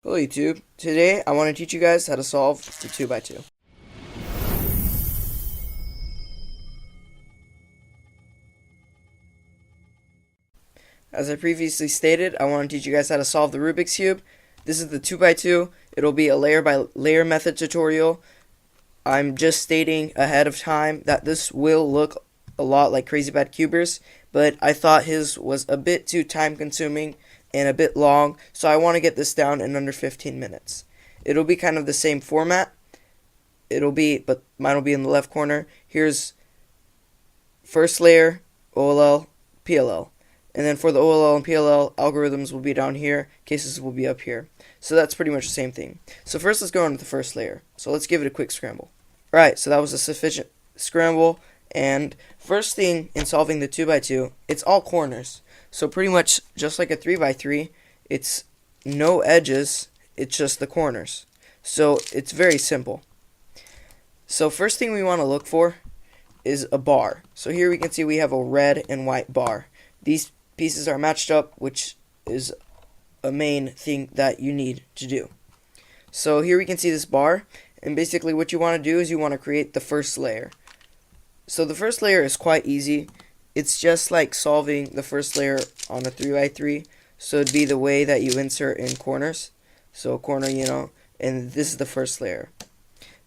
Hello YouTube. Today I want to teach you guys how to solve the 2x2. As I previously stated, I want to teach you guys how to solve the Rubik's Cube. This is the 2x2. It'll be a layer by layer method tutorial. I'm just stating ahead of time that this will look a lot like Crazy Bad Cubers, but I thought his was a bit too time consuming and a bit long, so I want to get this down in under 15 minutes. It'll be kind of the same format. But mine will be in the left corner. Here's first layer, OLL, PLL. And then for the OLL and PLL, algorithms will be down here, cases will be up here. So that's pretty much the same thing. So first let's go on to the first layer. So let's give it a quick scramble. Alright, so that was a sufficient scramble. And first thing in solving the 2x2, it's all corners. So pretty much just like a 3x3, it's no edges, it's just the corners. So it's very simple. So first thing we want to look for is a bar. So here we can see we have a red and white bar. These pieces are matched up, which is a main thing that you need to do. So here we can see this bar, and basically what you want to do is you want to create the first layer. So the first layer is quite easy. It's just like solving the first layer on a 3x3. So it'd be the way that you insert in corners. So a corner, and this is the first layer,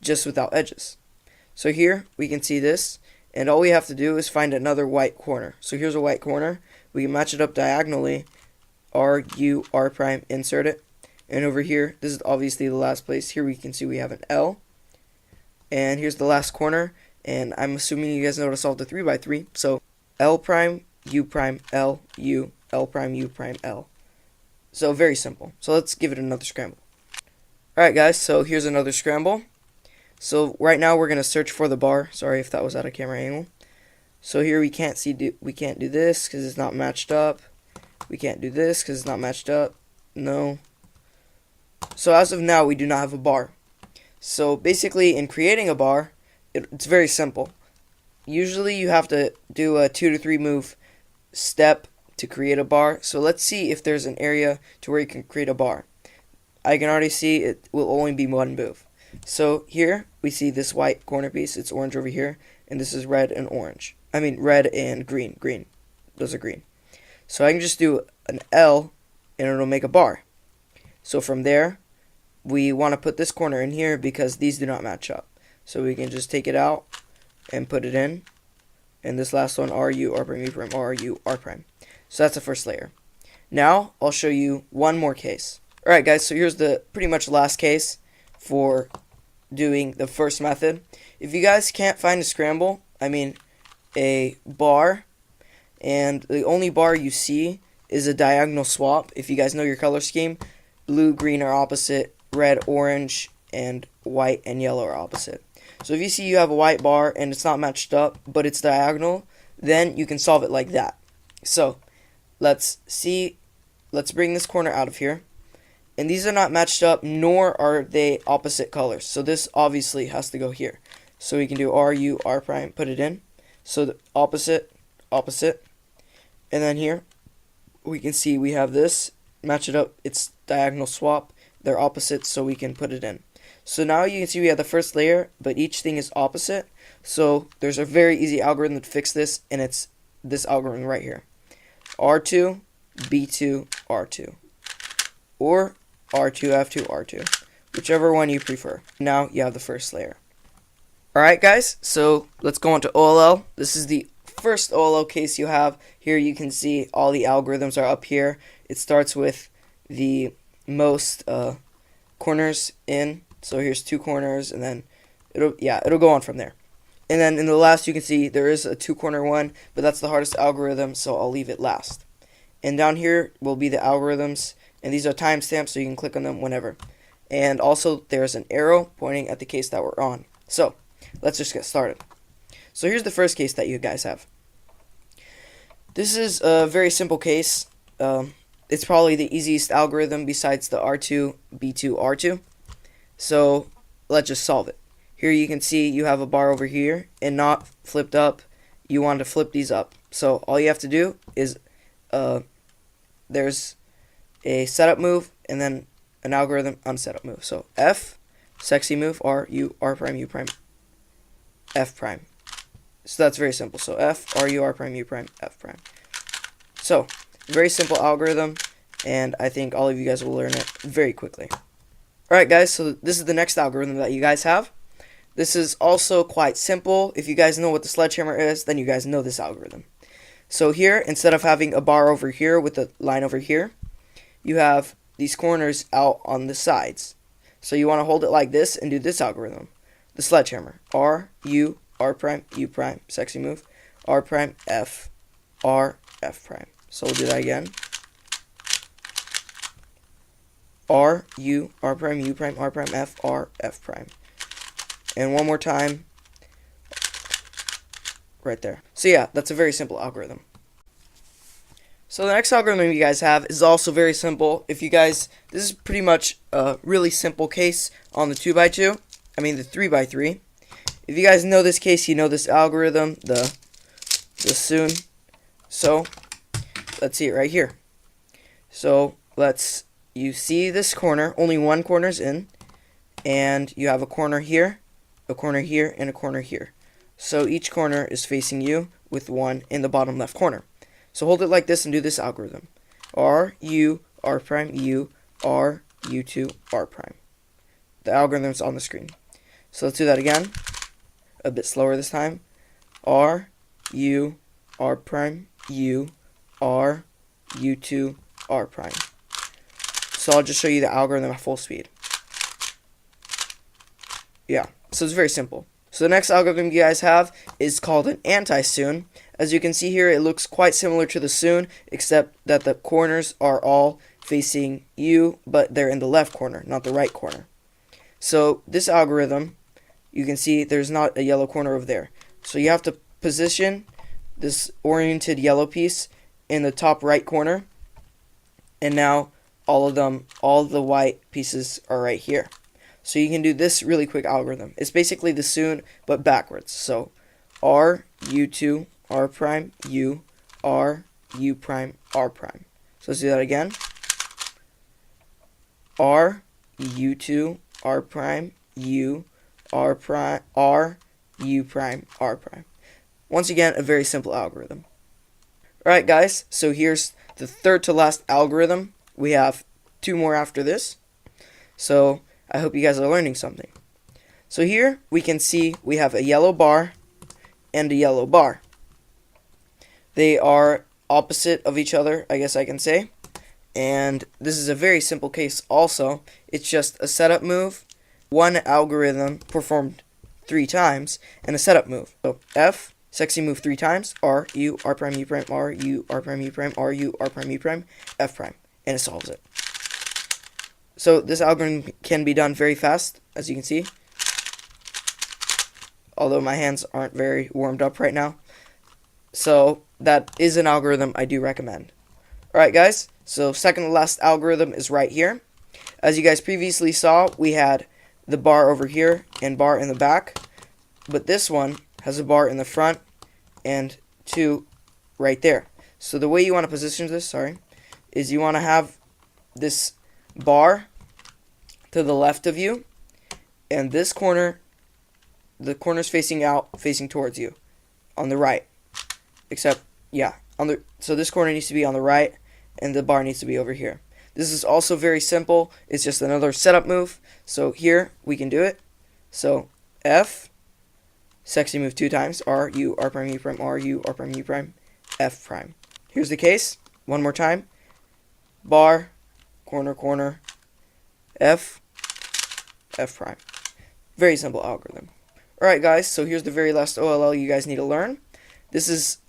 just without edges. So here we can see this, and all we have to do is find another white corner. So here's a white corner. We can match it up diagonally, R, U, R prime, insert it. And over here, this is obviously the last place. Here we can see we have an L. And here's the last corner. And I'm assuming you guys know how to solve the 3x3. So L prime, U prime, L, U, L prime, U prime, L. So very simple. So let's give it another scramble. Alright guys, so here's another scramble. So right now we're going to search for the bar. Sorry if that was out of camera angle. So here we can't do this because it's not matched up. We can't do this because it's not matched up. No. So as of now, we do not have a bar. So basically, in creating a bar, it's very simple. Usually you have to do a 2 to 3 move step to create a bar. So let's see if there's an area to where you can create a bar. I can already see it will only be one move. So here we see this white corner piece. It's orange over here, and this is red and orange. I mean red and green. Green. Those are green. So I can just do an L, and it'll make a bar. So from there, we want to put this corner in here because these do not match up. So we can just take it out and put it in. And this last one, R, U, R prime, U prime, R, U, R prime. So that's the first layer. Now I'll show you one more case. Alright guys, so here's the pretty much last case for doing the first method. If you guys can't find a bar, and the only bar you see is a diagonal swap. If you guys know your color scheme, blue, green are opposite, red, orange, and white and yellow are opposite. So if you see you have a white bar and it's not matched up, but it's diagonal, then you can solve it like that. So let's bring this corner out of here. And these are not matched up, nor are they opposite colors. So this obviously has to go here. So we can do R, U, R prime, put it in. So the opposite, opposite. And then here, we can see we have this. Match it up, it's diagonal swap. They're opposite, so we can put it in. So now you can see we have the first layer, but each thing is opposite. So there's a very easy algorithm to fix this, and it's this algorithm right here. R2, B2, R2. Or R2, F2, R2. Whichever one you prefer. Now you have the first layer. Alright guys, so let's go on to OLL. This is the first OLL case you have. Here you can see all the algorithms are up here. It starts with the most corners in. So here's 2 corners, and then it'll go on from there. And then in the last you can see there is a 2-corner one, but that's the hardest algorithm, so I'll leave it last. And down here will be the algorithms, and these are timestamps, so you can click on them whenever. And also there's an arrow pointing at the case that we're on. So let's just get started. So here's the first case that you guys have. This is a very simple case. It's probably the easiest algorithm besides the R2, B2, R2. So let's just solve it. Here you can see you have a bar over here and not flipped up. You want to flip these up. So all you have to do is there's a setup move and then an algorithm on setup move. So F, sexy move, R, U, R prime, U prime, F prime. So that's very simple. So F, R, U, R prime, U prime, F prime. So, very simple algorithm, and I think all of you guys will learn it very quickly. Alright guys, so this is the next algorithm that you guys have. This is also quite simple. If you guys know what the sledgehammer is, then you guys know this algorithm. So here, instead of having a bar over here with a line over here, you have these corners out on the sides. So you want to hold it like this and do this algorithm. The sledgehammer. R, U, R prime, U prime, sexy move, R prime, F, R, F prime. So we'll do that again. R, U, R prime, U prime, R prime, F, R, F prime. And one more time. Right there. So yeah, that's a very simple algorithm. So the next algorithm you guys have is also very simple. If you guys, this is pretty much a really simple case on the 2x2. I mean the 3x3. If you guys know this case, you know this algorithm, the soon. So let's see it right here. So you see this corner, only one corner's in, and you have a corner here, a corner here, and a corner here. So each corner is facing you with one in the bottom left corner. So hold it like this and do this algorithm. R, U, R prime, U, R, U2, R prime. The algorithm's on the screen. So let's do that again. A bit slower this time. R, U, R prime, U, R, U2, R prime. So I'll just show you the algorithm at full speed. Yeah, so it's very simple. So the next algorithm you guys have is called an anti-soon. As you can see here, it looks quite similar to the soon, except that the corners are all facing you, but they're in the left corner, not the right corner. So this algorithm, you can see there's not a yellow corner over there. So you have to position this oriented yellow piece in the top right corner, and now all the white pieces are right here. So you can do this really quick algorithm. It's basically the soon, but backwards. So R, U2, R prime, U, R, U prime, R prime. So let's do that again. R, U2, R prime, U, R prime, R, U prime, R prime. Once again, a very simple algorithm. Alright guys, so here's the third to last algorithm. We have two more after this. So I hope you guys are learning something. So here we can see we have a yellow bar and a yellow bar. They are opposite of each other, I guess I can say. And this is a very simple case also. It's just a setup move, one algorithm performed 3 times, and a setup move. So F, sexy move 3 times, R, U, R prime, U prime, R, U, R prime, U prime, R, U, R prime, U prime, F prime. And it solves it. So this algorithm can be done very fast, as you can see. Although my hands aren't very warmed up right now. So that is an algorithm I do recommend. Alright guys, so second to last algorithm is right here. As you guys previously saw, we had the bar over here and bar in the back. But this one has a bar in the front and 2 right there. So the way you want to position this, is you want to have this bar to the left of you, and this corner, the corner's facing out, facing towards you, on the right. Except, yeah, so this corner needs to be on the right, and the bar needs to be over here. This is also very simple. It's just another setup move. So here we can do it. So F, sexy move 2 times, R, U, R prime, U prime, R, U, R prime, U prime, F prime. Here's the case. One more time. Bar, corner, corner, F, F prime. Very simple algorithm. Alright guys, so here's the very last OLL you guys need to learn. This is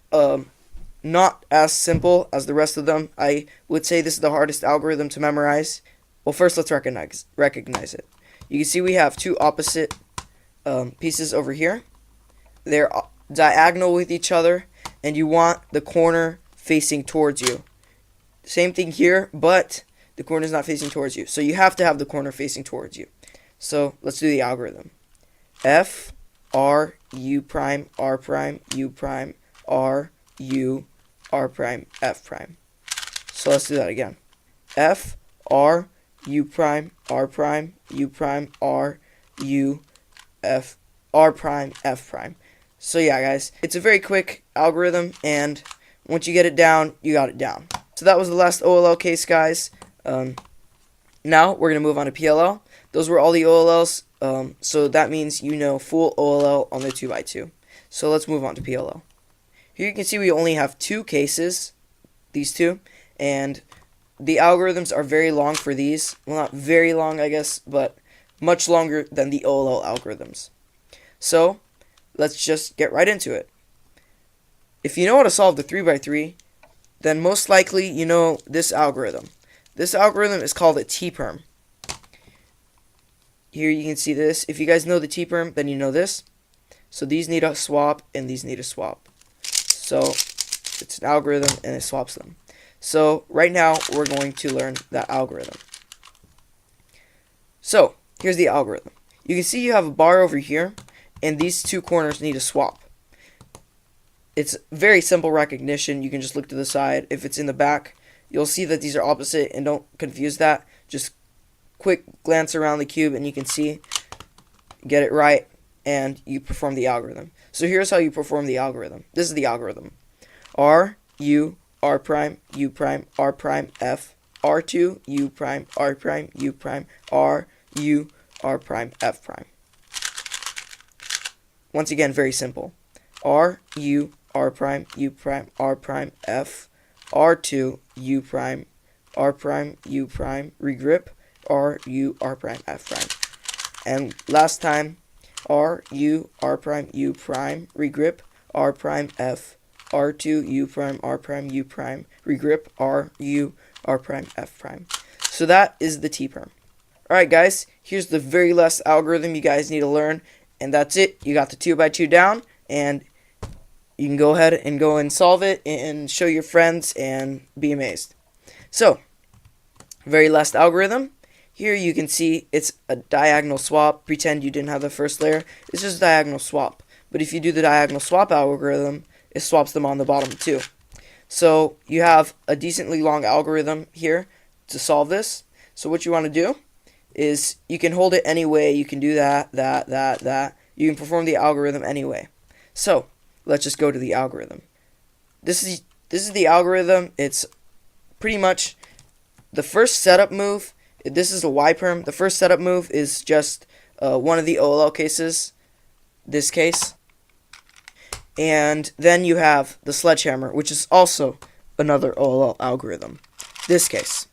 not as simple as the rest of them. I would say this is the hardest algorithm to memorize. Well, first let's recognize it. You can see we have 2 opposite pieces over here. They're diagonal with each other, and you want the corner facing towards you. Same thing here, but the corner is not facing towards you. So you have to have the corner facing towards you. So let's do the algorithm. F, R, U prime, R prime, U prime, R, U, R prime, F prime. So let's do that again. F, R, U prime, R prime, U prime, R, U, F, R prime, F prime. So yeah, guys, it's a very quick algorithm, and once you get it down, you got it down. So that was the last OLL case, guys. Now we're going to move on to PLL. Those were all the OLLs, so that means you know full OLL on the 2x2. So let's move on to PLL. Here you can see we only have 2 cases, these 2, and the algorithms are very long for these. Well, not very long, I guess, but much longer than the OLL algorithms. So let's just get right into it. If you know how to solve the 3x3, then most likely you know this algorithm. This algorithm is called a T-perm. Here you can see this. If you guys know the T-perm, then you know this. So these need a swap, and these need a swap. So it's an algorithm, and it swaps them. So right now, we're going to learn that algorithm. So here's the algorithm. You can see you have a bar over here, and these 2 corners need a swap. It's very simple recognition. You can just look to the side. If it's in the back, you'll see that these are opposite, and don't confuse that. Just quick glance around the cube, and you can see, get it right, and you perform the algorithm. So here's how you perform the algorithm. This is the algorithm. R, U, R prime, U prime, R prime, F, R2, U prime, R prime, U prime, R, U, R prime, F prime. Once again, very simple. R, U, R prime, U prime, R prime, F, R2, U prime, R prime, U prime, regrip, R, U, R prime, F prime. And last time, R, U, R prime, U prime, regrip, R prime, F, R2, U prime, R prime, U prime, regrip, R, U, R prime, F prime. So that is the T-perm. Alright guys, here's the very last algorithm you guys need to learn, and that's it. You got the 2x2 down, and you can go ahead and go and solve it and show your friends and be amazed. So, very last algorithm. Here you can see it's a diagonal swap. Pretend you didn't have the first layer. It's just a diagonal swap. But if you do the diagonal swap algorithm, it swaps them on the bottom too. So you have a decently long algorithm here to solve this. So what you want to do is you can hold it any way. You can do that. You can perform the algorithm anyway. So let's just go to the algorithm. This is the algorithm. It's pretty much the first setup move. This is a Y-perm. The first setup move is just one of the OLL cases, this case. And then you have the sledgehammer, which is also another OLL algorithm, this case.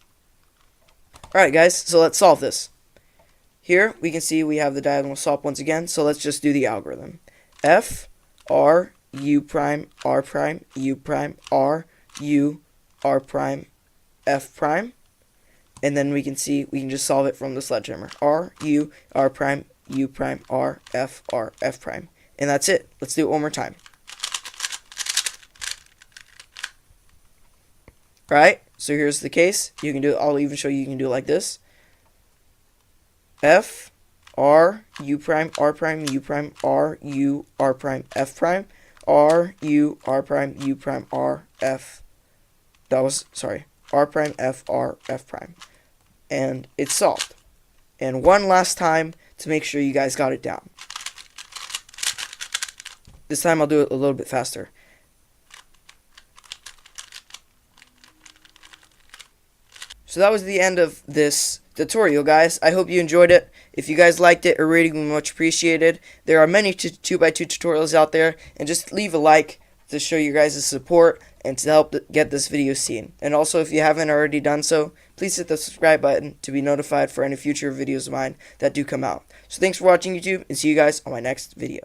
Alright guys, so let's solve this. Here we can see we have the diagonal swap once again, so let's just do the algorithm. F, R, U prime, R prime, U prime, R, U, R prime, F prime. And then we can see we can just solve it from the sledgehammer. R, U, R prime, U prime, R, F prime. And that's it. Let's do it one more time. Alright, so here's the case. You can do it, I'll even show you, you can do it like this. F, R, U prime, R prime, U prime, R, U, R prime, F prime, R, U, R prime, U prime, R, F. R prime, F, R, F prime. And it's solved. And one last time to make sure you guys got it down. This time I'll do it a little bit faster. So that was the end of this tutorial, guys. I hope you enjoyed it. If you guys liked it, a rating would be much appreciated. There are many 2x2 tutorials out there, and just leave a like to show you guys' support and to help get this video seen. And also, if you haven't already done so, please hit the subscribe button to be notified for any future videos of mine that do come out. So thanks for watching, YouTube, and see you guys on my next video.